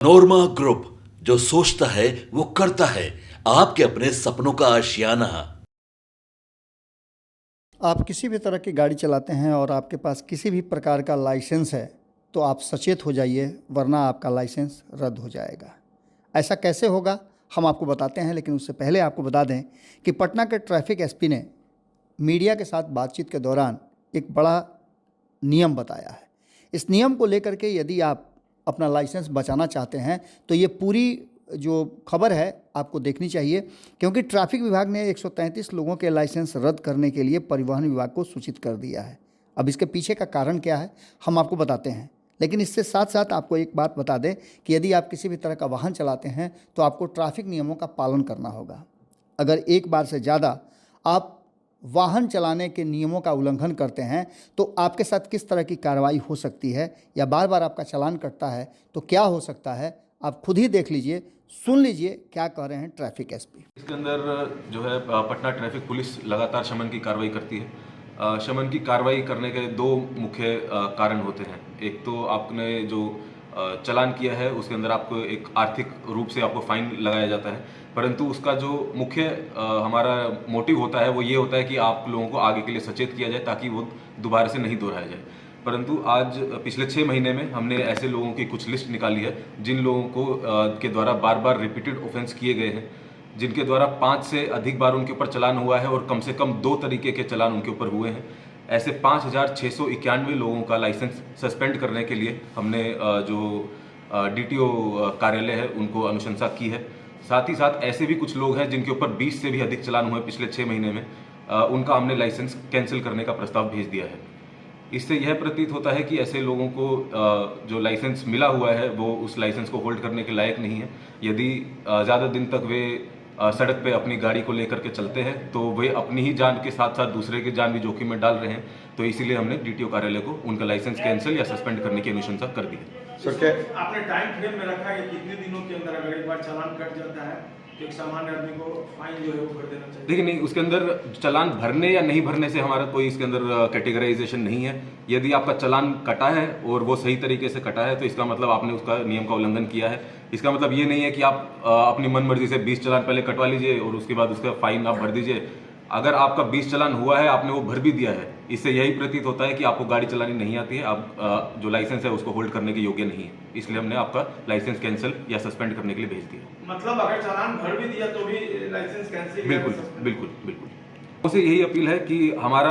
नोरमा group, जो सोचता है वो करता है। आपके अपने सपनों का आशियाना। आप किसी भी तरह की गाड़ी चलाते हैं और आपके पास किसी भी प्रकार का लाइसेंस है तो आप सचेत हो जाइए, वरना आपका लाइसेंस रद्द हो जाएगा। ऐसा कैसे होगा हम आपको बताते हैं, लेकिन उससे पहले आपको बता दें कि पटना के ट्रैफिक एसपी ने मीडिया के साथ बातचीत के दौरान एक बड़ा नियम बताया है। इस नियम को लेकर के यदि आप अपना लाइसेंस बचाना चाहते हैं तो ये पूरी जो खबर है आपको देखनी चाहिए, क्योंकि ट्रैफिक विभाग ने 133 लोगों के लाइसेंस रद्द करने के लिए परिवहन विभाग को सूचित कर दिया है। अब इसके पीछे का कारण क्या है हम आपको बताते हैं, लेकिन इससे साथ साथ आपको एक बात बता दें कि यदि आप किसी भी तरह का वाहन चलाते हैं तो आपको ट्रैफिक नियमों का पालन करना होगा। अगर एक बार से ज़्यादा आप वाहन चलाने के नियमों का उल्लंघन करते हैं तो आपके साथ किस तरह की कार्रवाई हो सकती है, या बार बार आपका चालान कटता है तो क्या हो सकता है, आप खुद ही देख लीजिए, सुन लीजिए क्या कह रहे हैं ट्रैफिक एसपी। इसके अंदर जो है पटना ट्रैफिक पुलिस लगातार शमन की कार्रवाई करती है। शमन की कार्रवाई करने के दो मुख्य कारण होते हैं। एक तो आपने जो चालान किया है उसके अंदर आपको एक आर्थिक रूप से आपको फाइन लगाया जाता है, परंतु उसका जो मुख्य हमारा मोटिव होता है वो ये होता है कि आप लोगों को आगे के लिए सचेत किया जाए ताकि वो दोबारा से नहीं दोहराया जाए। परंतु आज पिछले 6 महीने में हमने ऐसे लोगों की कुछ लिस्ट निकाली है जिन लोगों को के द्वारा बार बार रिपीटेड ऑफेंस किए गए हैं, जिनके द्वारा 5 से अधिक बार उनके ऊपर चालान हुआ है और कम से कम 2 तरीके के चालान उनके ऊपर हुए हैं। ऐसे 5,691 लोगों का लाइसेंस सस्पेंड करने के लिए हमने जो डीटीओ कार्यालय है उनको अनुशंसा की है। साथ ही साथ ऐसे भी कुछ लोग हैं जिनके ऊपर 20 से भी अधिक चालान हुए पिछले 6 महीने में, उनका हमने लाइसेंस कैंसिल करने का प्रस्ताव भेज दिया है। इससे यह प्रतीत होता है कि ऐसे लोगों को जो लाइसेंस मिला हुआ है वो उस लाइसेंस को होल्ड करने के लायक नहीं है। यदि ज़्यादा दिन तक वे सड़क पे अपनी गाड़ी को लेकर के चलते हैं तो वे अपनी ही जान के साथ साथ दूसरे की जान भी जोखिम में डाल रहे हैं। तो इसीलिए हमने डीटीओ कार्यालय को उनका लाइसेंस कैंसिल या सस्पेंड करने की अनुशंसा कर दी है। सर, क्या आपने टाइम फ्रेम में रखा है कितने दिनों के अंदर अगर एक बार चालान कट जाता है तो एक सामान्य आदमी को फाइन जो है वो कर देना चाहिए? देखिए, नहीं, उसके अंदर चालान भरने या नहीं भरने से हमारा कोई इसके अंदर कैटेगराइजेशन नहीं है। यदि आपका चालान कटा है और वो सही तरीके से कटा है तो इसका मतलब आपने उसका नियम का उल्लंघन किया है। इसका मतलब ये नहीं है कि आप अपनी मन मर्जी से 20 चालान पहले कटवा लीजिए और उसके बाद उसका फाइन आप भर दीजिए। अगर आपका 20 चालान हुआ है, आपने वो भर भी दिया है, इससे यही प्रतीत होता है कि आपको गाड़ी चलानी नहीं आती है, आप जो लाइसेंस है उसको होल्ड करने के योग्य नहीं है। इसलिए हमने आपका लाइसेंस कैंसिल या सस्पेंड करने के लिए भेज दिया। मतलब अगर चालान भर भी दिया तो भी लाइसेंस कैंसिल? बिल्कुल बिल्कुल बिल्कुल। उसे यही अपील है कि हमारा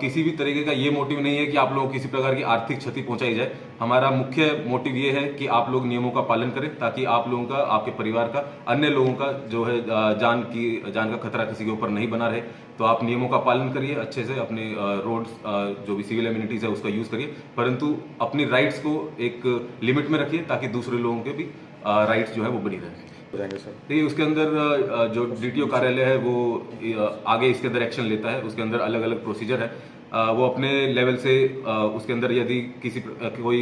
किसी भी तरीके का ये मोटिव नहीं है कि आप लोगों को किसी प्रकार की आर्थिक क्षति पहुंचाई जाए। हमारा मुख्य मोटिव ये है कि आप लोग नियमों का पालन करें ताकि आप लोगों का, आपके परिवार का, अन्य लोगों का जो है जान का खतरा किसी के ऊपर नहीं बना रहे। तो आप नियमों का पालन करिए, अच्छे से अपने रोड्स जो भी सिविल एमिनिटीज है उसका यूज करिए, परंतु अपनी राइट्स को एक लिमिट में रखिए ताकि दूसरे लोगों के भी राइट्स जो है वो बनी रहे। देखिए, उसके अंदर जो डीटीओ कार्यालय है वो आगे इसके अंदर एक्शन लेता है। उसके अंदर अलग अलग प्रोसीजर है। वो अपने लेवल से उसके अंदर यदि कोई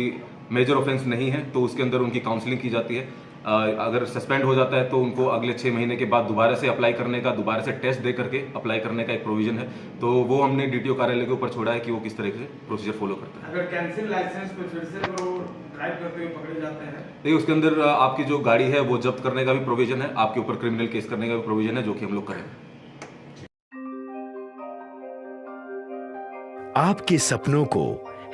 मेजर ऑफेंस नहीं है तो उसके अंदर उनकी काउंसलिंग की जाती है। अगर सस्पेंड हो जाता है तो उनको अगले 6 महीने के बाद दोबारा से अप्लाई करने का, दोबारा से टेस्ट दे करके अप्लाई करने का एक प्रोविजन है। तो वो हमने डीटीओ कार्यालय के ऊपर छोड़ा है कि वो किस तरह से प्रोसीजर फॉलो करता है। अगर कैंसिल लाइसेंस पे फिर से वो ड्राइव करते हुए पकड़े जाते हैं? देखिए, उसके अंदर आपकी जो गाड़ी है वो जब्त करने का भी प्रोविजन है, आपके ऊपर क्रिमिनल केस करने का भी प्रोविजन है, जो कि हम लोग करेंगे। आपके सपनों को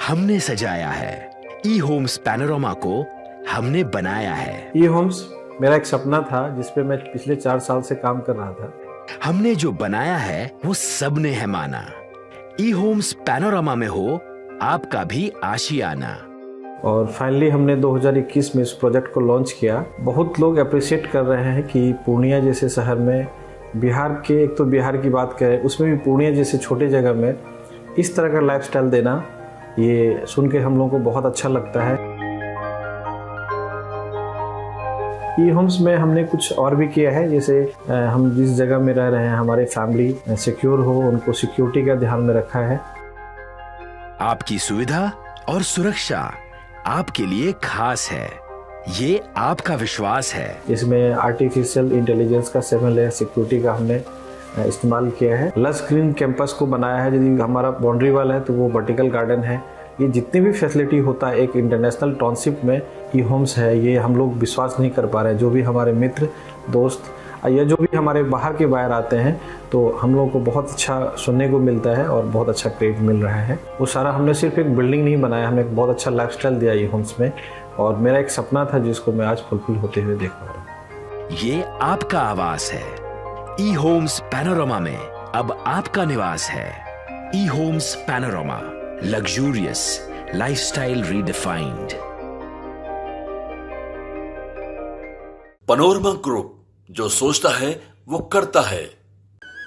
हमने सजाया है, ई होम्स पैनोरामा को हमने बनाया है। ई होम्स मेरा एक सपना था जिसपे मैं पिछले 4 साल से काम कर रहा था। हमने जो बनाया है वो सबने है माना। ई होम्स पैनोरामा में हो आपका भी आशियाना। और फाइनली हमने 2021 में इस प्रोजेक्ट को लॉन्च किया। बहुत लोग अप्रिशिएट कर रहे हैं कि पूर्णिया जैसे शहर में, बिहार के, एक तो बिहार की बात करें उसमें भी पूर्णिया जैसे छोटे जगह में इस तरह का लाइफस्टाइल देना, ये सुन के हम लोगों को बहुत अच्छा लगता है। ई होम्स में हमने कुछ और भी किया है, जैसे हम जिस जगह में रह रहे हैं हमारे फैमिली सिक्योर हो, उनको सिक्योरिटी का ध्यान में रखा है। आपकी सुविधा और सुरक्षा आपके लिए खास है, ये आपका विश्वास है। इसमें आर्टिफिशियल इंटेलिजेंस का 7 लेयर सिक्योरिटी का हमने इस्तेमाल किया है। लस ग्रीन कैंपस को बनाया है। यदि हमारा बाउंड्री वाल है तो वो वर्टिकल गार्डन है। ये जितनी भी फैसिलिटी होता है एक इंटरनेशनल टाउनशिप में, ई होम्स है, ये हम लोग विश्वास नहीं कर पा रहे हैं। जो भी हमारे मित्र दोस्त या जो भी हमारे बाहर के बाहर आते हैं तो हम लोगों को बहुत अच्छा सुनने को मिलता है और बहुत अच्छा क्रेडिट मिल रहा है। वो सारा हमने सिर्फ एक बिल्डिंग नहीं बनाया, हमने एक बहुत अच्छा लाइफस्टाइल दिया ई होम्स में, और मेरा एक सपना था जिसको मैं आज फुलफिल होते हुए देख पा रहा हूँ। ये आपका आवास है। ई होम्स पैनोरामा में अब आपका निवास है। E Homes Panorama, luxurious lifestyle redefined. Panorama group, जो सोचता है वो करता है।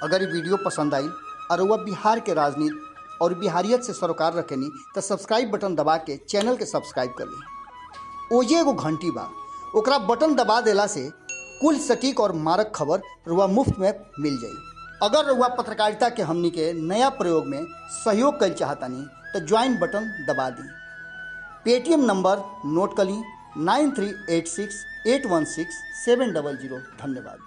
अगर ये वीडियो पसंद आई और वह बिहार के राजनीति और बिहारियत से सरोकार रखेनी तो सब्सक्राइब बटन दबा के चैनल के सब्सक्राइब कर ली। ओजे एगो घंटी बा, ओकरा बटन दबा देला से कुल सटीक और मारक खबर रुआ मुफ्त में मिल जाई। अगर रुआ पत्रकारिता के हमनी के नया प्रयोग में सहयोग कर चाहतानी तो ज्वाइन बटन दबा दी। पेटीएम नंबर नोट कर ली 9386816700। धन्यवाद।